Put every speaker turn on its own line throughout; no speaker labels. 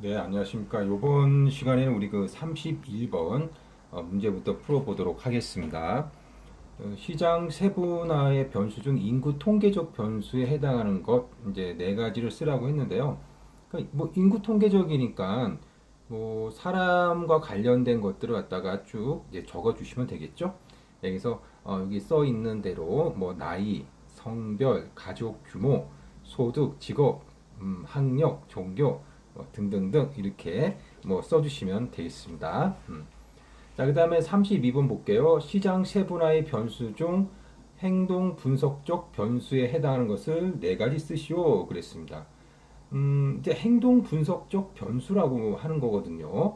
네, 안녕하십니까. 이번 시간에는 우리 그 31번 문제부터 풀어보도록 하겠습니다. 시장 세분화의 변수 중 인구 통계적 변수에 해당하는 것 이제 네 가지를 쓰라고 했는데요. 뭐 인구 통계적이니까 뭐 사람과 관련된 것들을 갖다가 쭉 이제 적어 주시면 되겠죠. 여기서 여기 써 있는 대로 뭐 나이, 성별, 가족 규모, 소득, 직업, 학력, 종교 뭐 등등등 이렇게 뭐 써주시면 되겠습니다. 자, 그 다음에 32번 볼게요. 시장 세분화의 변수 중 행동 분석적 변수에 해당하는 것을 네 가지 쓰시오. 그랬습니다. 이제 행동 분석적 변수라고 하는 거거든요.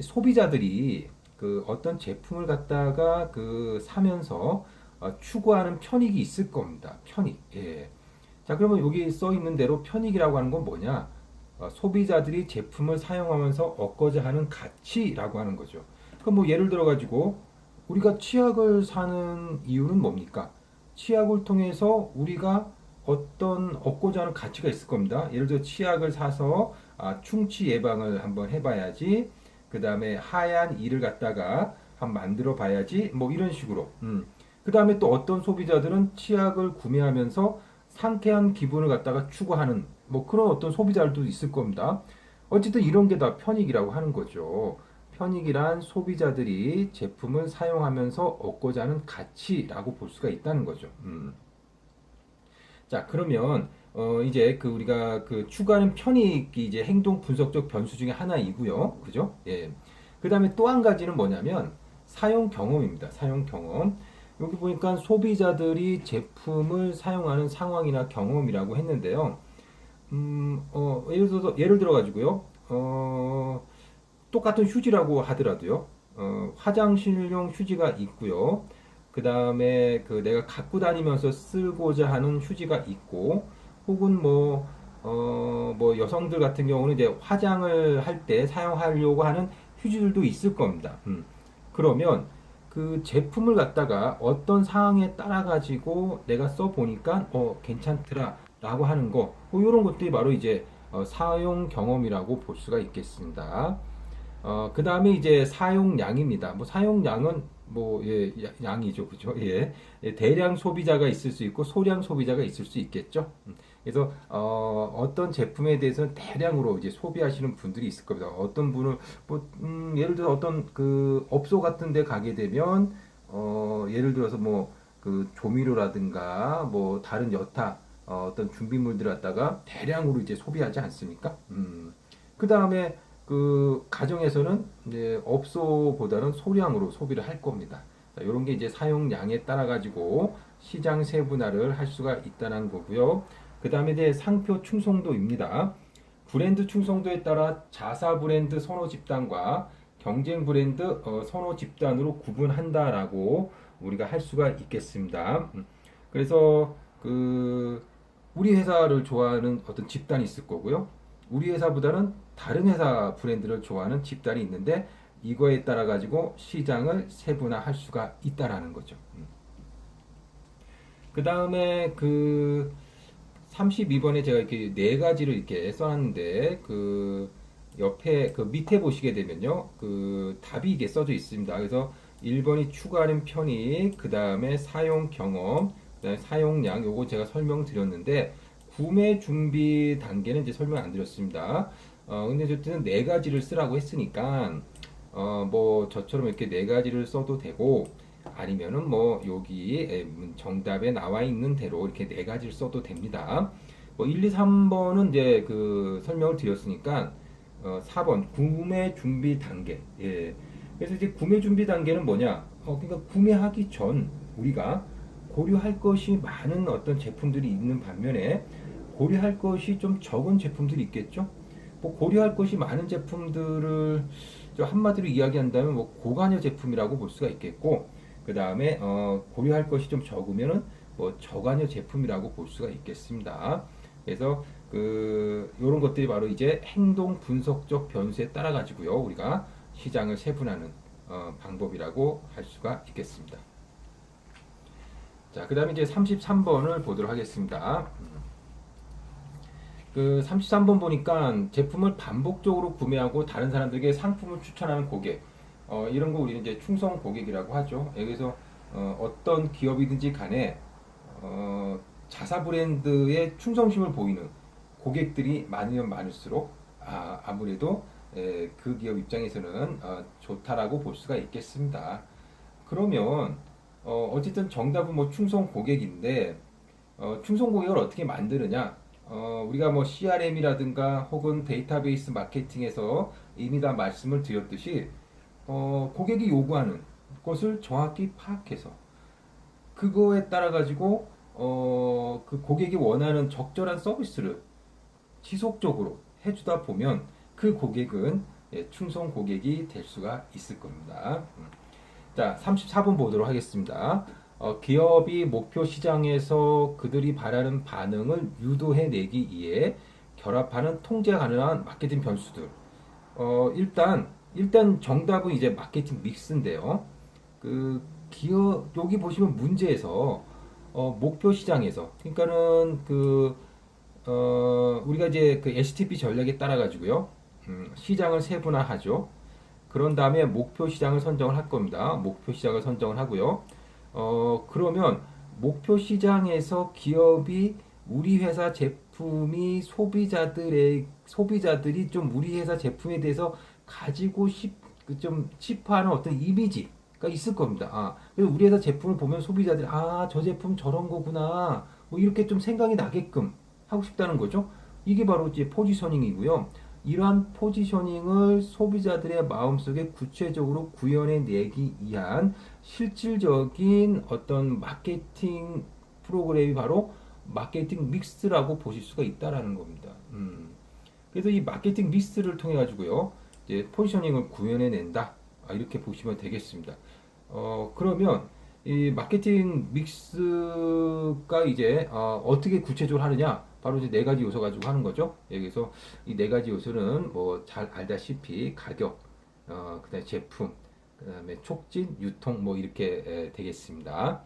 소비자들이 그 어떤 제품을 갖다가 그 사면서 추구하는 편익이 있을 겁니다. 편익. 예. 자, 그러면 여기 써 있는 대로 편익이라고 하는 건 뭐냐? 소비자들이 제품을 사용하면서 얻고자 하는 가치라고 하는 거죠. 그럼 뭐 예를 들어 가지고 우리가 치약을 사는 이유는 뭡니까? 치약을 통해서 우리가 어떤 얻고자 하는 가치가 있을 겁니다. 예를 들어 치약을 사서 충치 예방을 한번 해봐야지. 그 다음에 하얀 이를 갖다가 한번 만들어 봐야지. 뭐 이런 식으로. 그 다음에 또 어떤 소비자들은 치약을 구매하면서 상쾌한 기분을 갖다가 추구하는 뭐 그런 어떤 소비자들도 있을 겁니다. 어쨌든 이런 게 다 편익이라고 하는 거죠. 편익이란 소비자들이 제품을 사용하면서 얻고자 하는 가치라고 볼 수가 있다는 거죠. 자, 그러면 이제 그 우리가 그 추구하는 편익이 이제 행동 분석적 변수 중에 하나이고요. 그죠? 예. 그다음에 또 한 가지는 뭐냐면 사용 경험입니다. 사용 경험. 여기 보니까 소비자들이 제품을 사용하는 상황이나 경험이라고 했는데요. 예를 들어 가지고요. 똑같은 휴지라고 하더라도요. 화장실용 휴지가 있고요. 그 다음에 그 내가 갖고 다니면서 쓰고자 하는 휴지가 있고, 혹은 뭐 여성들 같은 경우는 이제 화장을 할 때 사용하려고 하는 휴지들도 있을 겁니다. 그러면 그 제품을 갖다가 어떤 상황에 따라 가지고 내가 써 보니까 괜찮더라 라고 하는 거, 뭐 이런 것들이 바로 이제 사용 경험이라고 볼 수가 있겠습니다. 그 다음에 이제 사용량입니다. 뭐 사용량은 뭐, 예, 양이죠. 그죠? 예. 예, 대량 소비자가 있을 수 있고 소량 소비자가 있을 수 있겠죠. 그래서, 어떤 제품에 대해서는 대량으로 이제 소비하시는 분들이 있을 겁니다. 어떤 분은, 뭐, 예를 들어 어떤 그 업소 같은 데 가게 되면, 예를 들어서 뭐, 그 조미료라든가 뭐 다른 여타, 어떤 준비물들을 갖다가 대량으로 이제 소비하지 않습니까? 그 다음에 그 가정에서는 이제 업소보다는 소량으로 소비를 할 겁니다. 이런 게 이제 사용량에 따라 가지고 시장 세분화를 할 수가 있다는 거고요. 그 다음에 이제 상표 충성도입니다. 브랜드 충성도에 따라 자사 브랜드 선호 집단과 경쟁 브랜드 선호 집단으로 구분한다라고 우리가 할 수가 있겠습니다. 그래서 그 우리 회사를 좋아하는 어떤 집단이 있을 거고요. 우리 회사보다는 다른 회사 브랜드를 좋아하는 집단이 있는데 이거에 따라 가지고 시장을 세분화할 수가 있다라는 거죠. 그 다음에 그 32번에 제가 이렇게 네 가지를 이렇게 써놨는데 그 옆에 그 밑에 보시게 되면요. 그 답이 이게 써져 있습니다. 그래서 1번이 추가하는 편익, 그 다음에 사용 경험, 그 다음에 사용량, 요거 제가 설명드렸는데 구매 준비 단계는 이제 설명 안 드렸습니다. 근데 어쨌든 네 가지를 쓰라고 했으니까 뭐 저처럼 이렇게 네 가지를 써도 되고 아니면은 뭐 여기 정답에 나와 있는 대로 이렇게 네 가지를 써도 됩니다. 뭐 1, 2, 3번은 이제 그 설명을 드렸으니까 4번 구매 준비 단계. 예. 그래서 이제 구매 준비 단계는 뭐냐? 그러니까 구매하기 전 우리가 고려할 것이 많은 어떤 제품들이 있는 반면에 고려할 것이 좀 적은 제품들이 있겠죠. 뭐 고려할 것이 많은 제품들을 한마디로 이야기한다면 뭐 고관여 제품이라고 볼 수가 있겠고, 그 다음에 고려할 것이 좀 적으면은 뭐 저관여 제품이라고 볼 수가 있겠습니다. 그래서 그 이런 것들이 바로 이제 행동 분석적 변수에 따라 가지고요 우리가 시장을 세분하는 방법이라고 할 수가 있겠습니다. 자, 그 다음에 이제 33번을 보도록 하겠습니다. 그 33번 보니까 제품을 반복적으로 구매하고 다른 사람들에게 상품을 추천하는 고객, 이런 거 우리는 이제 충성 고객이라고 하죠. 여기서 어떤 기업이든지 간에 자사 브랜드의 충성심을 보이는 고객들이 많으면 많을수록 아무래도 그 기업 입장에서는 좋다라고 볼 수가 있겠습니다. 그러면 어쨌든 정답은 뭐 충성 고객인데 충성 고객을 어떻게 만드느냐? 우리가 뭐 CRM이라든가 혹은 데이터베이스 마케팅에서 이미 다 말씀을 드렸듯이 고객이 요구하는 것을 정확히 파악해서 그거에 따라 가지고 그 고객이 원하는 적절한 서비스를 지속적으로 해주다 보면 그 고객은 충성 고객이 될 수가 있을 겁니다. 자, 34번 보도록 하겠습니다. 기업이 목표 시장에서 그들이 바라는 반응을 유도해내기 위해 결합하는 통제 가능한 마케팅 변수들. 일단 정답은 이제 마케팅 믹스인데요. 그 기업 여기 보시면 문제에서 목표 시장에서 그러니까는 우리가 이제 그 STP 전략에 따라 가지고요. 시장을 세분화하죠. 그런 다음에 목표 시장을 선정을 할 겁니다. 목표 시장을 선정을 하고요. 그러면 목표 시장에서 기업이 우리 회사 제품이 소비자들이 좀 우리 회사 제품에 대해서 가지고 좀 싶어하는 어떤 이미지가 있을 겁니다. 그래서 우리 회사 제품을 보면 소비자들이 저 제품 저런 거구나. 뭐 이렇게 좀 생각이 나게끔 하고 싶다는 거죠. 이게 바로 이제 포지셔닝이고요. 이러한 포지셔닝을 소비자들의 마음속에 구체적으로 구현해내기 위한 실질적인 어떤 마케팅 프로그램이 바로 마케팅 믹스라고 보실 수가 있다라는 겁니다. 그래서 이 마케팅 믹스를 통해 가지고요, 이제 포지셔닝을 구현해낸다. 이렇게 보시면 되겠습니다. 그러면 이 마케팅 믹스가 이제 어떻게 구체적으로 하느냐? 바로 이제 네 가지 요소 가지고 하는 거죠. 여기서 이 네 가지 요소는 뭐 잘 알다시피 가격, 그다음에 제품, 그다음에 촉진, 유통 뭐 이렇게 되겠습니다.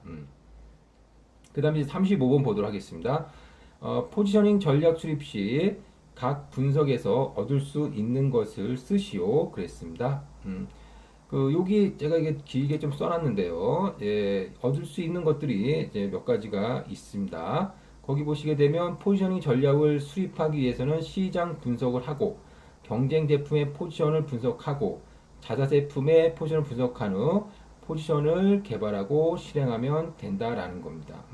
그다음에 이제 35번 보도록 하겠습니다. 포지셔닝 전략 수립 시 각 분석에서 얻을 수 있는 것을 쓰시오. 그랬습니다. 여기 제가 이게 길게 좀 써놨는데요. 얻을 수 있는 것들이 이제 몇 가지가 있습니다. 거기 보시게 되면 포지셔닝 전략을 수립하기 위해서는 시장 분석을 하고 경쟁 제품의 포지션을 분석하고 자사 제품의 포지션을 분석한 후 포지션을 개발하고 실행하면 된다라는 겁니다.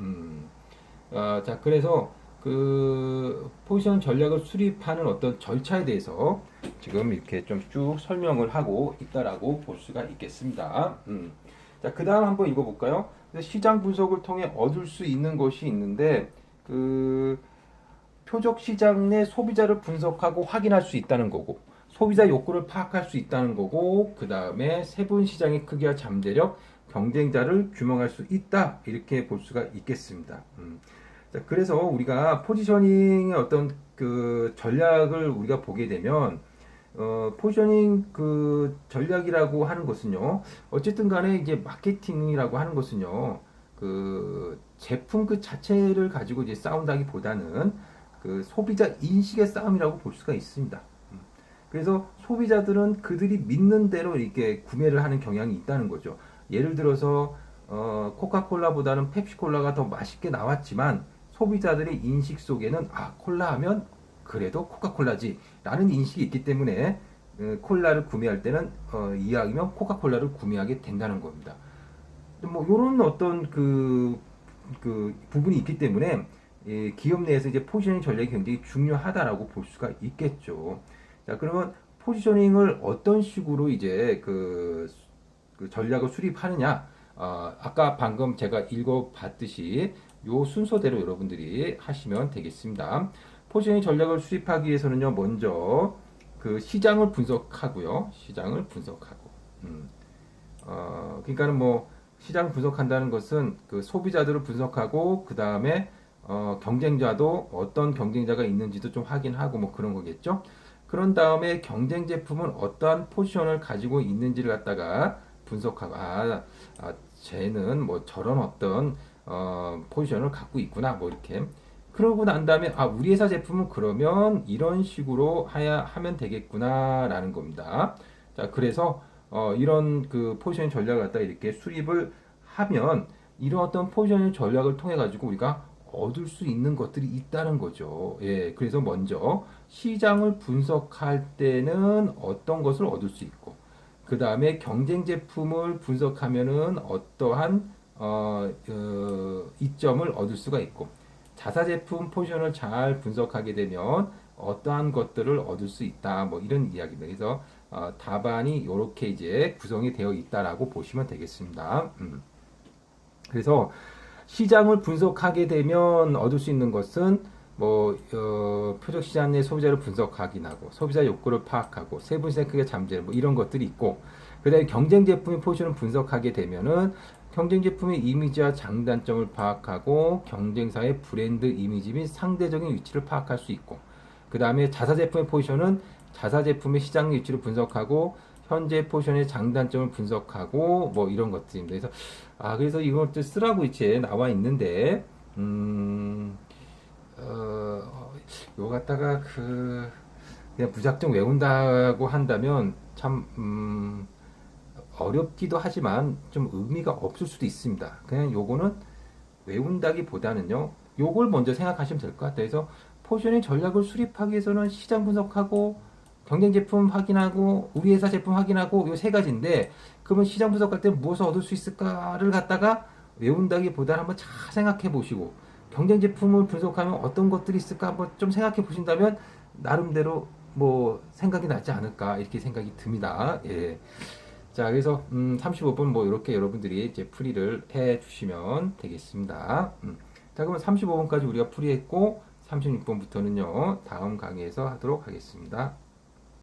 자, 그래서 그 포지션 전략을 수립하는 어떤 절차에 대해서 지금 이렇게 좀 쭉 설명을 하고 있다라고 볼 수가 있겠습니다. 자, 그 다음 한번 읽어볼까요? 시장 분석을 통해 얻을 수 있는 것이 있는데 그 표적 시장 내 소비자를 분석하고 확인할 수 있다는 거고 소비자 욕구를 파악할 수 있다는 거고 그 다음에 세분 시장의 크기와 잠재력 경쟁자를 규명할 수 있다 이렇게 볼 수가 있겠습니다. 자, 그래서 우리가 포지셔닝의 어떤 그 전략을 우리가 보게 되면 포지셔닝 그 전략이라고 하는 것은요 어쨌든 간에 이제 마케팅이라고 하는 것은요 그 제품 그 자체를 가지고 이제 싸운다기보다는 그 소비자 인식의 싸움이라고 볼 수가 있습니다. 그래서 소비자들은 그들이 믿는 대로 이렇게 구매를 하는 경향이 있다는 거죠. 예를 들어서 코카콜라보다는 펩시콜라가 더 맛있게 나왔지만 소비자들의 인식 속에는 콜라 하면 그래도 코카콜라지 라는 인식이 있기 때문에 콜라를 구매할 때는 이왕이면 코카콜라를 구매하게 된다는 겁니다. 뭐 이런 어떤 그 부분이 있기 때문에 기업 내에서 이제 포지셔닝 전략이 굉장히 중요하다라고 볼 수가 있겠죠. 자, 그러면 포지셔닝을 어떤 식으로 이제 그 전략을 수립하느냐? 아까 방금 제가 읽어봤듯이 요 순서대로 여러분들이 하시면 되겠습니다. 포지셔닝 전략을 수립하기 위해서는요, 먼저 그 시장을 분석하고요, 시장을 분석하고, 그러니까는 뭐 시장 분석한다는 것은 그 소비자들을 분석하고 그 다음에 경쟁자도 어떤 경쟁자가 있는지도 좀 확인하고 뭐 그런 거겠죠. 그런 다음에 경쟁 제품은 어떠한 포지션을 가지고 있는지를 갖다가 분석하고 쟤는 뭐 저런 어떤 포지션을 갖고 있구나 뭐 이렇게 그러고 난 다음에 아 우리 회사 제품은 그러면 이런 식으로 하면 되겠구나라는 겁니다. 자 그래서 이런 그 포지션 전략을 갖다 이렇게 수립을 하면 이런 어떤 포지션 전략을 통해 가지고 우리가 얻을 수 있는 것들이 있다는 거죠. 예, 그래서 먼저 시장을 분석할 때는 어떤 것을 얻을 수 있고, 그 다음에 경쟁 제품을 분석하면은 어떠한 이점을 얻을 수가 있고, 자사 제품 포지션을 잘 분석하게 되면 어떠한 것들을 얻을 수 있다. 뭐 이런 이야기입니다. 그래서 답안이 이렇게 이제 구성이 되어 있다라고 보시면 되겠습니다. 그래서 시장을 분석하게 되면 얻을 수 있는 것은 뭐 표적 시장 내 소비자를 분석하기하고 소비자 욕구를 파악하고 세분 생각의 잠재 뭐 이런 것들이 있고 그다음에 경쟁 제품의 포지션을 분석하게 되면은 경쟁 제품의 이미지와 장단점을 파악하고 경쟁사의 브랜드 이미지 및 상대적인 위치를 파악할 수 있고 그 다음에 자사 제품의 포지션은 자사 제품의 시장 위치를 분석하고 현재 포지션의 장단점을 분석하고 뭐 이런 것들입니다. 그래서 그래서 이것들 쓰라고 이제 나와 있는데 이거 갖다가 그냥 무작정 외운다고 한다면 참 어렵기도 하지만 좀 의미가 없을 수도 있습니다. 그냥 요거는 외운다기보다는요, 요걸 먼저 생각하시면 될 것 같아요. 그래서 포지셔닝 전략을 수립하기 위해서는 시장 분석하고 경쟁 제품 확인하고 우리 회사 제품 확인하고 요 세 가지인데 그러면 시장 분석할 때 무엇을 얻을 수 있을까를 갖다가 외운다기보다는 한번 잘 생각해 보시고 경쟁 제품을 분석하면 어떤 것들이 있을까 한번 좀 생각해 보신다면 나름대로 뭐 생각이 나지 않을까 이렇게 생각이 듭니다. 예. 자, 그래서 35번 뭐 이렇게 여러분들이 이제 풀이를 해 주시면 되겠습니다. 자, 그러면 35번까지 우리가 풀이했고 36번부터는요. 다음 강의에서 하도록 하겠습니다.